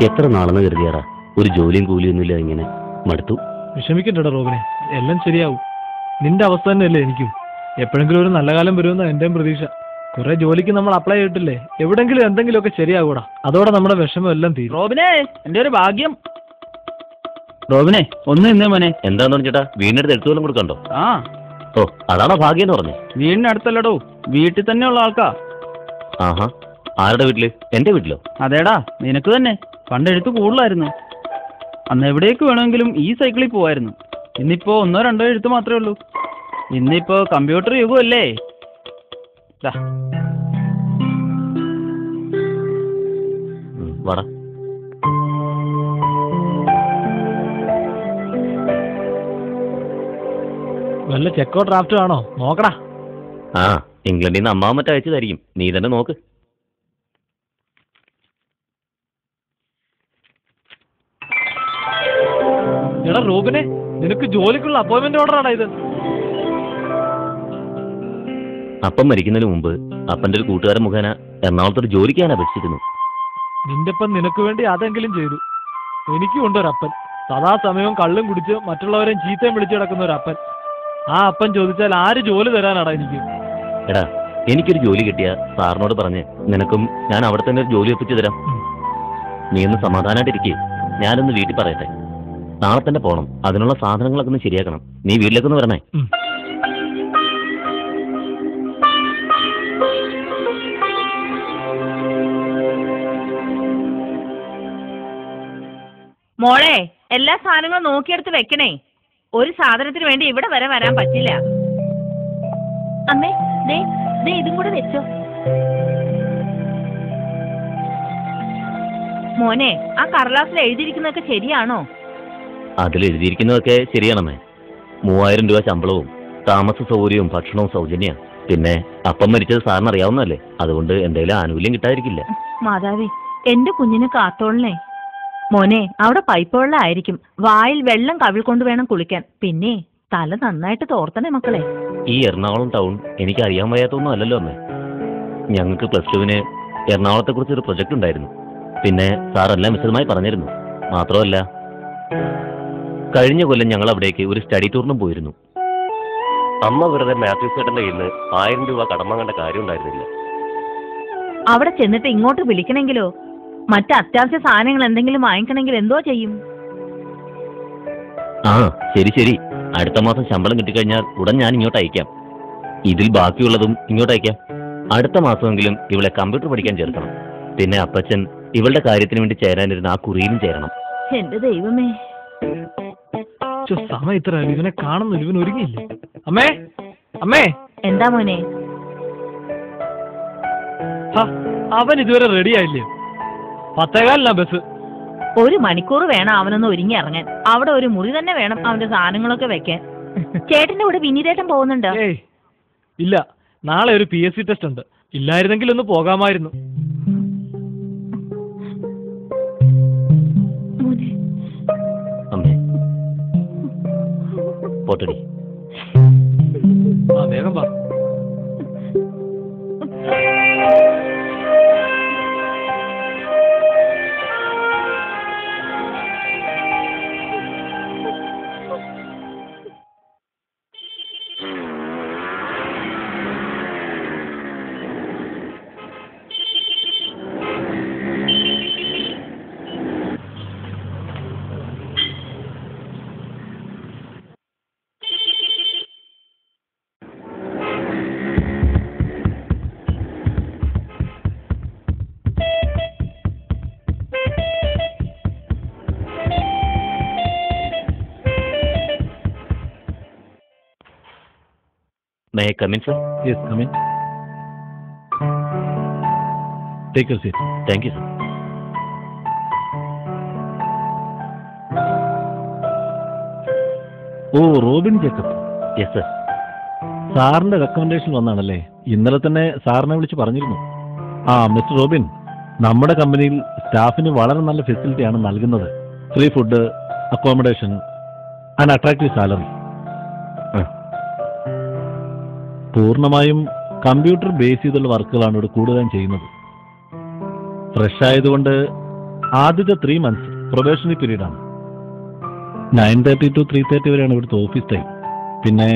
എത്ര നാളെന്ന് കരുതിയാറാ ഒരു ജോലിയും കൂലിയൊന്നുമില്ല, ഇങ്ങനെ മടുത്തു. വിഷമിക്കണ്ടടാ റോബിനെ, എല്ലാം ശരിയാവും. നിന്റെ അവസ്ഥ തന്നെയല്ലേ എനിക്കും. എപ്പോഴെങ്കിലും ഒരു നല്ല കാലം വരുമെന്ന എന്റെയും പ്രതീക്ഷ. കുറെ ജോലിക്ക് നമ്മൾ അപ്ലൈ ചെയ്തിട്ടില്ലേ, എവിടെങ്കിലും എന്തെങ്കിലുമൊക്കെ ശരിയാകൂടാ. അതോടെ നമ്മുടെ വിഷമം എല്ലാം തീരും. റോബിനെ, എന്റെ ഒരു ഭാഗ്യം. റോബിനെ, ഒന്ന് ഇന്നേ മോനെ. എന്താന്ന് ചേട്ടാ, വീടിനടുത്ത് എടുത്തുപോലും കൊടുക്കണ്ടോ? ആ, ഓ അതാണോ ഭാഗ്യം എന്ന് പറഞ്ഞു? വീടിനടുത്തല്ലടോ, വീട്ടിൽ തന്നെയുള്ള ആൾക്കാ. ആഹാ, ആരുടെ വീട്ടില്? എന്റെ വീട്ടിലോ? അതേടാ, നിനക്ക് തന്നെ. പണ്ട് എഴുത്ത് കൂടുതലായിരുന്നു. അന്ന് എവിടേക്ക് വേണമെങ്കിലും ഈ സൈക്കിളിൽ പോവായിരുന്നു. ഇന്നിപ്പോ 1-2 എഴുത്ത് മാത്രമേ ഉള്ളൂ. ഇന്നിപ്പോ കമ്പ്യൂട്ടർ യുഗമല്ലേ. വാടാ. വല്ല ചെക്കോ ഡ്രാഫ്റ്റോ ആണോ? നോക്കടാ. ആ, ഇംഗ്ലണ്ടിൽ നിന്ന് അമ്മാവൻ മറ്റേ അയച്ചതായിരിക്കും. നീ തന്നെ നോക്ക്. എടാ റോബിനെ, നിനക്ക് ജോലിക്കുള്ള അപ്പോയിന്റ്മെന്റ് ഓർഡർ ആടാ ഇത്. അപ്പം മരിക്കുന്നതിന് മുമ്പ് അപ്പന്റെ ഒരു കൂട്ടുകാരൻ മുഖേന എറണാകുളത്തൊരു ജോലിക്ക് ഞാൻ അപേക്ഷിച്ചിരുന്നു. നിന്റെ അപ്പം നിനക്ക് വേണ്ടി അതെങ്കിലും ചെയ്തു. എനിക്കും ഉണ്ടൊരപ്പൻ. സദാസമയവും കള്ളും കുടിച്ച് മറ്റുള്ളവരെയും ചീത്തയും വിളിച്ചു കിടക്കുന്ന ഒരു അപ്പൻ. ആ അപ്പൻ ചോദിച്ചാൽ ആര് ജോലി തരാനാടാ എനിക്ക്? എടാ, എനിക്കൊരു ജോലി കിട്ടിയ സാറിനോട് പറഞ്ഞ് നിനക്കും ഞാൻ അവിടെ തന്നെ ഒരു ജോലി ഒപ്പിച്ചു തരാം. നീ ഒന്ന് സമാധാനമായിട്ടിരിക്കേ. ഞാനൊന്ന് വീട്ടിൽ പറയട്ടെ. നാളെ തന്നെ പോകണം. അതിനുള്ള സാധനങ്ങളൊക്കെ ഒന്ന് ശരിയാക്കണം. നീ വീട്ടിലേക്കൊന്ന് വരണേ. മോളെ, എല്ലാ സാധനങ്ങളും നോക്കിയെടുത്ത് വെക്കണേ. ഒരു സാധനത്തിന് വേണ്ടി ഇവിടെ വരെ വരാൻ പറ്റില്ല. അമ്മേ, ദേ ഇതും കൂടെ വെച്ചോ. മോനെ, ആ കടലാസിൽ എഴുതിയിരിക്കുന്നതൊക്കെ ശരിയാണോ? അതിൽ എഴുതിയിരിക്കുന്നതൊക്കെ ശരിയാണമ്മേ. 3000 രൂപ ശമ്പളവും താമസ സൗകര്യവും ഭക്ഷണവും സൗജന്യമാണ്. പിന്നെ അപ്പം മരിച്ചത് സാറിന് അറിയാവുന്നതല്ലേ, അതുകൊണ്ട് എന്തെങ്കിലും ആനുകൂല്യം കിട്ടാതിരിക്കില്ല. മാതാവി, എന്റെ കുഞ്ഞിനെ കാത്തോളണേ. മോനെ, അവിടെ പൈപ്പ് വെള്ളം ആയിരിക്കും. വായിൽ വെള്ളം കവിൾ കൊണ്ട് വേണം കുളിക്കാൻ. പിന്നെ തല നന്നായിട്ട് തോർത്തണേ മക്കളെ. ഈ എറണാകുളം ടൗൺ എനിക്ക് അറിയാൻ വയ്യാത്തൊന്നും അല്ലല്ലോ അമ്മേ. ഞങ്ങൾക്ക് +2-ന് എറണാകുളത്തെ കുറിച്ചൊരു പ്രൊജക്ട് ഉണ്ടായിരുന്നു. പിന്നെ സാർ എല്ലാം വിശദമായി പറഞ്ഞിരുന്നു. മാത്രമല്ല, കഴിഞ്ഞ കൊല്ലം ഞങ്ങൾ അവിടേക്ക് ഒരു സ്റ്റഡി ടൂറിനും പോയിരുന്നു. അമ്മ വെറുതെ മാത്യു ചേട്ടന്റെ കയ്യിൽ നിന്ന് 1000 രൂപ കടം വാങ്ങേണ്ട കാര്യം ഉണ്ടായിരുന്നില്ല. അവിടെ ചെന്നിട്ട് ഇങ്ങോട്ട് വിളിക്കണമെങ്കിലോ മറ്റ് അത്യാവശ്യ സാധനങ്ങൾ എന്തെങ്കിലും വാങ്ങിക്കണമെങ്കിൽ എന്തോ ചെയ്യും? ആ ശരി ശരി, അടുത്ത മാസം ശമ്പളം കിട്ടിക്കഴിഞ്ഞാൽ ഉടൻ ഞാൻ ഇങ്ങോട്ട് അയക്കാം. ഇതിൽ ബാക്കിയുള്ളതും ഇങ്ങോട്ട് അയക്കാം. അടുത്ത മാസമെങ്കിലും ഇവളെ കമ്പ്യൂട്ടർ പഠിക്കാൻ ചേർക്കണം. പിന്നെ അപ്പച്ചൻ ഇവളുടെ കാര്യത്തിന് വേണ്ടി ചേരാനിരുന്ന ആ കുറിയിലും ചേരണം. എന്റെ ദൈവമേ, സമയം ഇത്ര ഇവനെ കാണുന്നില്ല, ഇവൻ ഒരുങ്ങിയില്ലേ? അമ്മേ അമ്മേ, എന്താ മോനെ? അവൻ ഇതുവരെ റെഡി ആയില്ലേ? 10:15 ബസ്. 1 മണിക്കൂർ വേണം അവനൊന്ന് ഒരുങ്ങി ഇറങ്ങാൻ. അവിടെ ഒരു മുറി തന്നെ വേണം അവന്റെ സാധനങ്ങളൊക്കെ വെക്കാൻ. ചേട്ടന്റെ കൂടെ വിനീതേട്ടൻ പോകുന്നുണ്ടോ? ഏയ് ഇല്ല, നാളെ ഒരു PSC ടെസ്റ്റ് ഉണ്ട്. ഇല്ലായിരുന്നെങ്കിൽ ഒന്ന് പോകാമായിരുന്നു. അമ്മേ പോട്ടടി. ആ വേഗം വാ. May I come in, sir? Yes, come in. Take your seat. Thank you, sir. ഓ, റോബിൻ ജേക്കബ്. Yes, sir. സാറിന്റെ റെക്കമെൻഡേഷൻ വന്നാണല്ലേ? ഇന്നലെ തന്നെ സാറിനെ വിളിച്ച് പറഞ്ഞിരുന്നു. മിസ്റ്റർ റോബിൻ, നമ്മുടെ കമ്പനിയിൽ സ്റ്റാഫിന് വളരെ നല്ല ഫെസിലിറ്റിയാണ് നൽകുന്നത്. Free food, accommodation and attractive salary. പൂർണ്ണമായും കമ്പ്യൂട്ടർ ബേസ് ചെയ്തുള്ള വർക്കുകളാണ് ഇവിടെ കൂടുതലും ചെയ്യുന്നത്. ഫ്രഷ് ആയതുകൊണ്ട് ആദ്യത്തെ 3 months പ്രൊബേഷണറി പീരീഡാണ്. 9:30 to 3:30 വരെയാണ് ഇവിടുത്തെ ഓഫീസ് ടൈം. പിന്നെ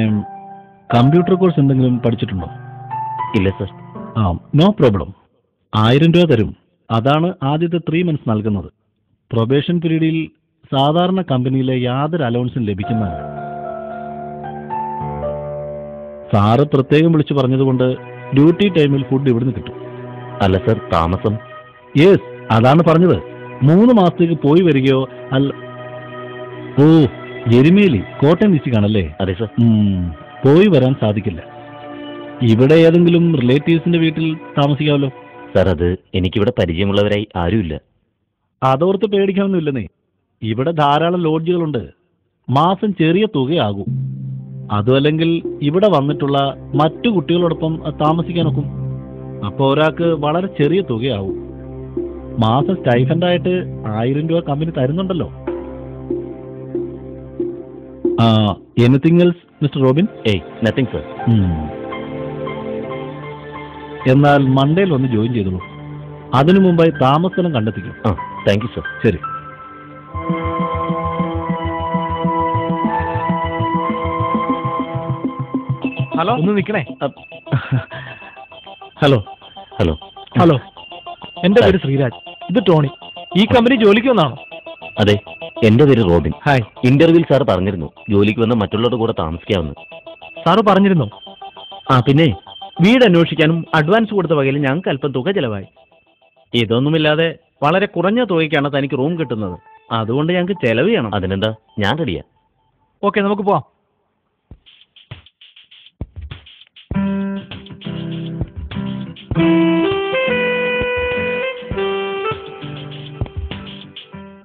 കമ്പ്യൂട്ടർ കോഴ്സ് എന്തെങ്കിലും പഠിച്ചിട്ടുണ്ടോ? ഇല്ല സർ. No problem. 1000 രൂപ തരും. അതാണ് ആദ്യത്തെ 3 months നൽകുന്നത്. പ്രൊബേഷൻ പീരീഡിൽ സാധാരണ കമ്പനിയിലെ യാതൊരു അലവൻസും ലഭിക്കുന്നതാണ്. സാറ് പ്രത്യേകം വിളിച്ചു പറഞ്ഞതുകൊണ്ട് ഡ്യൂട്ടി ടൈമിൽ ഫുഡ് ഇവിടുന്ന് കിട്ടും. അല്ല സർ, താമസം? യെസ്, അതാണ് പറഞ്ഞത്. 3 മാസത്തേക്ക് പോയി വരികയോ അല്ല. ഓ, എരുമേലി കോട്ടയം ഡിസ്ട്രിക്റ്റാണല്ലേ? അതെ സർ. പോയി വരാൻ സാധിക്കില്ല. ഇവിടെ ഏതെങ്കിലും റിലേറ്റീവ്സിന്റെ വീട്ടിൽ താമസിക്കാമല്ലോ. സർ, അത് എനിക്കിവിടെ പരിചയമുള്ളവരായി ആരുമില്ല. അതോർത്ത് പേടിക്കാനൊന്നുമില്ലെന്നേ. ഇവിടെ ധാരാളം ലോഡ്ജുകളുണ്ട്. മാസം ചെറിയ തുകയാകും. അതുമല്ലെങ്കിൽ ഇവിടെ വന്നിട്ടുള്ള മറ്റു കുട്ടികളോടൊപ്പം താമസിക്കാനൊക്കും. അപ്പോൾ ഒരാൾക്ക് വളരെ ചെറിയ തുകയാവും. മാസം സ്റ്റൈഫൻഡായിട്ട് 1000 രൂപ കമ്പനി തരുന്നുണ്ടല്ലോ. Anything else mister Robin? ഏയ്, നത്തിങ് സർ. എന്നാൽ മൺഡേയിൽ വന്ന് ജോയിൻ ചെയ്തോളൂ. അതിനു മുമ്പായി താമസസ്ഥലം കണ്ടെത്തിക്കും. Thank you sir. ശരി. ഹലോ, ഒന്ന് നിൽക്കണേ. ഹലോ ഹലോ ഹലോ, എന്റെ പേര് ശ്രീരാജ്. ഇത് ടോണി. ഈ കമ്പനി ജോലിക്ക് വന്നാണോ? അതെ, എന്റെ പേര് റോബിൻ. ഹായ്. ഇന്റർവ്യൂവിൽ സാർ പറഞ്ഞിരുന്നു ജോലിക്ക് വന്ന മറ്റുള്ളവരുടെ കൂടെ താമസിക്കാമെന്ന്. സാറ് പറഞ്ഞിരുന്നോ? പിന്നെ വീട് അന്വേഷിക്കാനും അഡ്വാൻസ് കൊടുത്ത വകയിൽ ഞങ്ങൾക്ക് അല്പം തുക ചെലവായി. ഇതൊന്നുമില്ലാതെ വളരെ കുറഞ്ഞ തുകയ്ക്കാണ് തനിക്ക് റൂം കിട്ടുന്നത്. അതുകൊണ്ട് ഞങ്ങൾക്ക് ചെലവ് ചെയ്യണം. അതിനെന്താ, ഞാൻ റെഡിയാ. ഓക്കെ, നമുക്ക് പോവാം.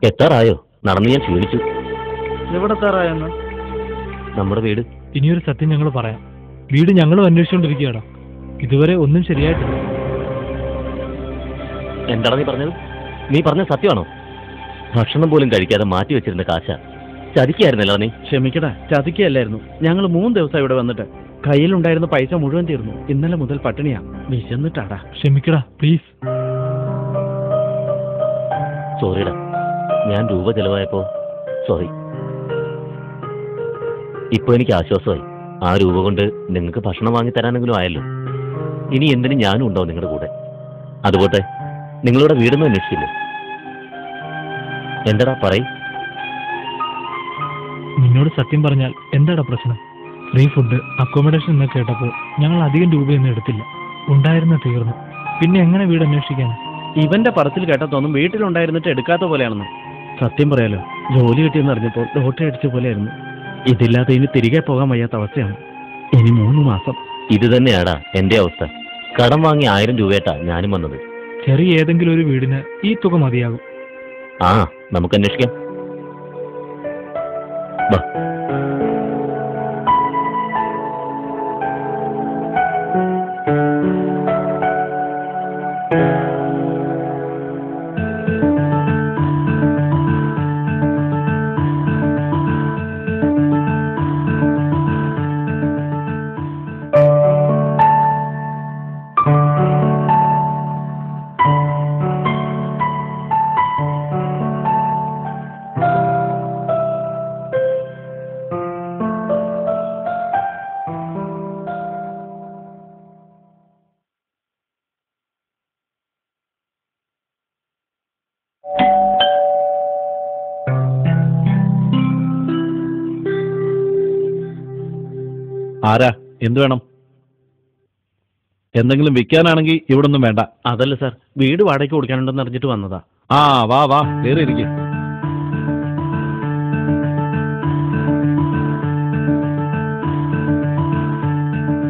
എത്താറായോ? നടന്ന് ഞാൻ ക്ഷീണിച്ചു. എവിടെ എത്താറായെന്ന്? നമ്മുടെ വീട്. ഇനിയൊരു സത്യം ഞങ്ങൾ പറയാം. വീട് ഞങ്ങളും അന്വേഷിച്ചുകൊണ്ടിരിക്കുകയാണ്. ഇതുവരെ ഒന്നും ശരിയായിട്ടില്ല. എന്താണ് നീ പറഞ്ഞത്? നീ പറഞ്ഞ സത്യമാണോ? ഭക്ഷണം പോലും കഴിക്കാതെ മാറ്റി വെച്ചിരുന്ന കാശ ചതിക്കായിരുന്നല്ലോ നീ. ക്ഷമിക്കടാ, ചതിക്കുകയല്ലായിരുന്നു. ഞങ്ങൾ 3 ദിവസം ഇവിടെ വന്നിട്ട് കയ്യിലുണ്ടായിരുന്ന പൈസ മുഴുവൻ തീർന്നു. ഇന്നലെ മുതൽ പട്ടിണിയാ, വിശന്നിട്ടാടാ. ക്ഷമിക്കടാ പ്ലീസ്. സോറിടാ, ഞാൻ രൂപ ചെലവായപ്പോ സോറി. ഇപ്പൊ എനിക്ക് ആശ്വാസമായി. ആ രൂപ കൊണ്ട് നിങ്ങൾക്ക് ഭക്ഷണം വാങ്ങി തരാനെങ്കിലും ആയല്ലോ. ഇനി എന്തിനും ഞാനും ഉണ്ടോ നിങ്ങളുടെ കൂടെ? അതുപോട്ടെ, നിങ്ങളുടെ വീടൊന്നും അന്വേഷിച്ചില്ലേ? എന്താടാ പറയും? നിന്നോട് സത്യം പറഞ്ഞാൽ എന്താടാ പ്രശ്നം? ഫ്രീ ഫുഡ്, അക്കോമഡേഷൻ എന്നൊക്കെ കേട്ടപ്പോൾ ഞങ്ങൾ അധികം രൂപയൊന്നും എടുത്തില്ല. ഉണ്ടായിരുന്ന തീർന്നു. പിന്നെ എങ്ങനെ വീട് അന്വേഷിക്കാൻ? ഇവന്റെ പറച്ചിൽ കേട്ടതൊന്നും വീട്ടിലുണ്ടായിരുന്നിട്ട് എടുക്കാത്ത പോലെയാണെന്ന്. സത്യം പറയാലോ, ജോലി കിട്ടിയെന്ന് അറിഞ്ഞപ്പോൾ ലോട്ടറി അടിച്ച പോലെയായിരുന്നു. ഇതില്ലാതെ ഇനി തിരികെ പോകാൻ വയ്യാത്ത അവസ്ഥയാണ്. ഇനി 3 മാസം. ഇത് തന്നെയാടാ എന്റെ അവസ്ഥ. കടം വാങ്ങി 1000 രൂപയായിട്ടാ ഞാനും വന്നത്. ചെറിയ ഏതെങ്കിലും ഒരു വീടിന് ഈ തുക മതിയാകും. ആ, നമുക്ക് അന്വേഷിക്കാം. വാ. ആരാ? എന്ത് വേണം? എന്തെങ്കിലും വിൽക്കാനാണെങ്കിൽ ഇവിടെ ഒന്നും വേണ്ട. അതല്ല സാർ, വീട് വാടകയ്ക്ക് കൊടുക്കാനുണ്ടെന്ന് അറിഞ്ഞിട്ട് വന്നതാ. ആ, വാ വാ, കയറിയിരിക്കും.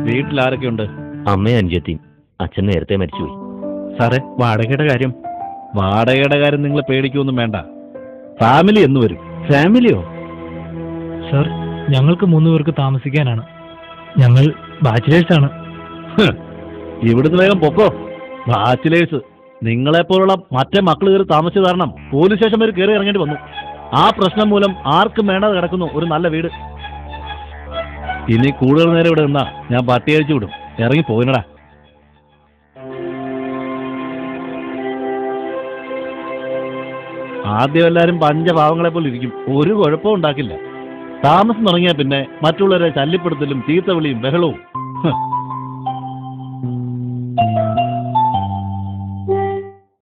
വീട്ടിലാരൊക്കെ ഉണ്ട്? അമ്മയും അനുജത്തിയും. അച്ഛൻ നേരത്തെ മരിച്ചുപോയി. സാറേ, വാടകയുടെ കാര്യം. വാടകയുടെ കാര്യം നിങ്ങൾ പേടിക്കൊന്നും വേണ്ട. ഫാമിലി എന്ന് വരും. ഫാമിലിയോ? സർ, ഞങ്ങൾക്ക് 3 പേർക്ക് താമസിക്കാനാണ്. ഞങ്ങൾ ബാച്ചിലേഴ്സാണ്. ഇവിടുന്ന് വേഗം പൊക്കോ. ബാച്ചിലേഴ്സ് നിങ്ങളെപ്പോലുള്ള മറ്റേ മക്കൾ കയറി താമസിച്ചു കാരണം പോലീസ് സ്റ്റേഷൻ വരെ കയറി ഇറങ്ങേണ്ടി വന്നു. ആ പ്രശ്നം മൂലം ആർക്കും വേണ്ടാതെ കിടക്കുന്നു ഒരു നല്ല വീട്. ഇനി കൂടുതൽ നേരം ഇവിടെ നിന്നാ ഞാൻ പട്ടി അഴിച്ചു വിടും. ഇറങ്ങി പോയിനടാ. ആദ്യം എല്ലാവരും പഞ്ചപാവങ്ങളെ പോലെ ഇരിക്കും. ഒരു കുഴപ്പവും ഉണ്ടാക്കില്ല. താമസം തുടങ്ങിയാൽ പിന്നെ മറ്റുള്ളവരെ ശല്യപ്പെടുത്തലും ചീത്തവിളിയും ബഹളവും.